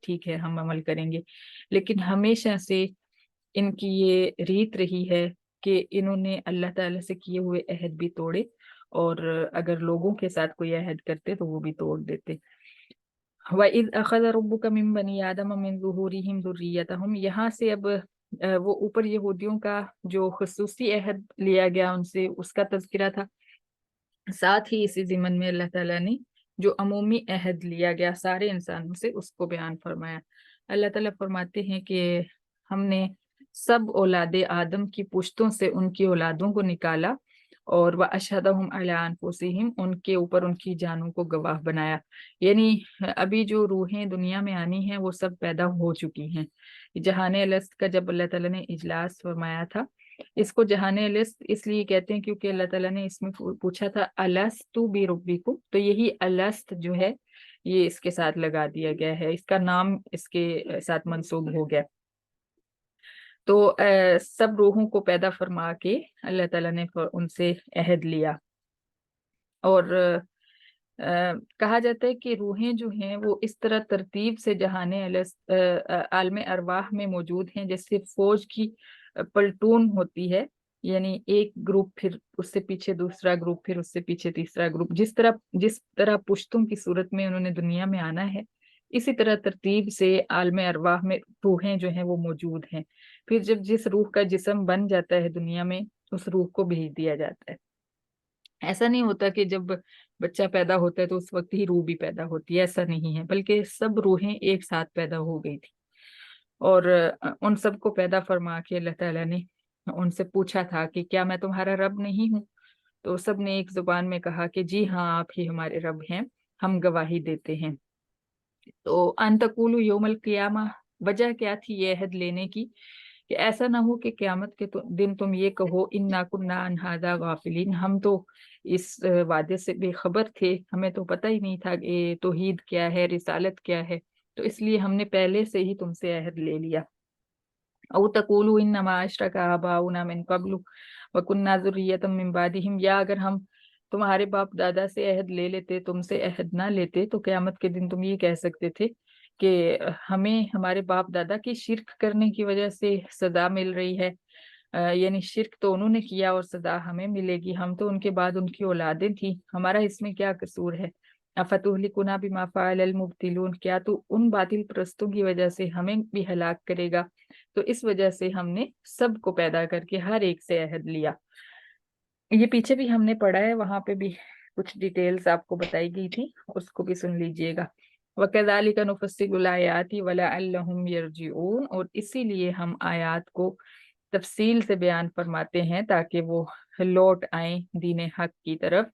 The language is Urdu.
ٹھیک ہے ہم عمل کریں گے، لیکن ہمیشہ سے ان کی یہ ریت رہی ہے کہ انہوں نے اللہ تعالیٰ سے کیے ہوئے عہد بھی توڑے، اور اگر لوگوں کے ساتھ کوئی عہد کرتے تو وہ بھی توڑ دیتے۔ وَإِذْ أَخَذَ رَبُّكَ مِنْ بَنِي آدَمَ مِنْ ظُهُورِهِمْ ذُرِّيَّتَهُمْ، یہاں سے اب وہ اوپر یہودیوں کا جو خصوصی عہد لیا گیا ان سے، اس کا تذکرہ تھا، ساتھ ہی اسی ضمن میں اللہ تعالیٰ نے جو عمومی عہد لیا گیا سارے انسانوں سے اس کو بیان فرمایا۔ اللہ تعالیٰ فرماتے ہیں کہ ہم نے سب اولاد آدم کی پشتوں سے ان کی اولادوں کو نکالا، اور وَأَشْهَدَهُمْ عَلَىٰ أَنفُسِهِمْ، ان کے اوپر ان کی جانوں کو گواہ بنایا۔ یعنی ابھی جو روحیں دنیا میں آنی ہیں وہ سب پیدا ہو چکی ہیں۔ جہان الست کا جب اللہ تعالیٰ نے اجلاس فرمایا تھا، اس کو جہان الست اس لیے کہتے ہیں کیونکہ اللہ تعالیٰ نے اس میں پوچھا تھا الستُ بربکم، تو یہی الست جو ہے یہ اس کے ساتھ لگا دیا گیا ہے، اس کا نام اس کے ساتھ منسوب ہو گیا۔ تو سب روحوں کو پیدا فرما کے اللہ تعالیٰ نے ان سے عہد لیا، اور کہا جاتا ہے کہ روحیں جو ہیں وہ اس طرح ترتیب سے جہان عالم ارواح میں موجود ہیں جیسے فوج کی پلٹون ہوتی ہے، یعنی ایک گروپ پھر اس سے پیچھے دوسرا گروپ پھر اس سے پیچھے تیسرا گروپ، جس طرح پشتوں کی صورت میں انہوں نے دنیا میں آنا ہے، اسی طرح ترتیب سے عالم ارواح میں روحیں جو ہیں وہ موجود ہیں۔ پھر جب جس روح کا جسم بن جاتا ہے دنیا میں، اس روح کو بھیج دیا جاتا ہے۔ ایسا نہیں ہوتا کہ جب بچہ پیدا ہوتا ہے تو اس وقت ہی روح بھی پیدا ہوتی ہے، ایسا نہیں ہے، بلکہ سب روحیں ایک ساتھ پیدا ہو گئی تھی، اور ان سب کو پیدا فرما کے اللہ تعالیٰ نے ان سے پوچھا تھا کہ کیا میں تمہارا رب نہیں ہوں؟ تو سب نے ایک زبان میں کہا کہ جی ہاں آپ ہی ہمارے رب ہیں، ہم گواہی دیتے ہیں۔ تو ان تقولوا یوم القیامہ، وجہ کیا تھی یہ عہد لینے کی، کہ ایسا نہ ہو کہ قیامت کے دن تم یہ کہو انا کنا عن ھذا غافلین، ہم تو اس وعدے سے بے خبر تھے، ہمیں تو پتہ ہی نہیں تھا کہ توحید کیا ہے، رسالت کیا ہے، تو اس لیے ہم نے پہلے سے ہی تم سے عہد لے لیا۔ او تقولوا انما اشرک آباؤنا من قبل وکنا ذریۃ من بعدہم، یا اگر ہم تمہارے باپ دادا سے عہد لے لیتے، تم سے عہد نہ لیتے، تو قیامت کے دن تم یہ کہہ سکتے تھے کہ ہمیں ہمارے باپ دادا کی شرک کرنے کی وجہ سے سزا مل رہی ہے، یعنی شرک تو انہوں نے کیا اور سزا ہمیں ملے گی، ہم تو ان کے بعد ان کی اولادیں تھیں، ہمارا اس میں کیا قصور ہے؟ افتہلکنا بما فعل المبطلون، کیا تو ان باطل پرستوں کی وجہ سے ہمیں بھی ہلاک کرے گا؟ تو اس وجہ سے ہم نے سب کو پیدا کر کے ہر ایک سے عہد لیا۔ یہ پیچھے بھی ہم نے پڑھا ہے، وہاں پہ بھی کچھ ڈیٹیلز آپ کو بتائی گئی تھی، اس کو بھی سن لیجئے گا۔ وَكَذَلِكَ نُفَصِّلُ الْآيَاتِ وَلَعَلَّهُمْ يَرْجِعُونَ، اور اسی لیے ہم آیات کو تفصیل سے بیان فرماتے ہیں تاکہ وہ لوٹ آئیں دین حق کی طرف،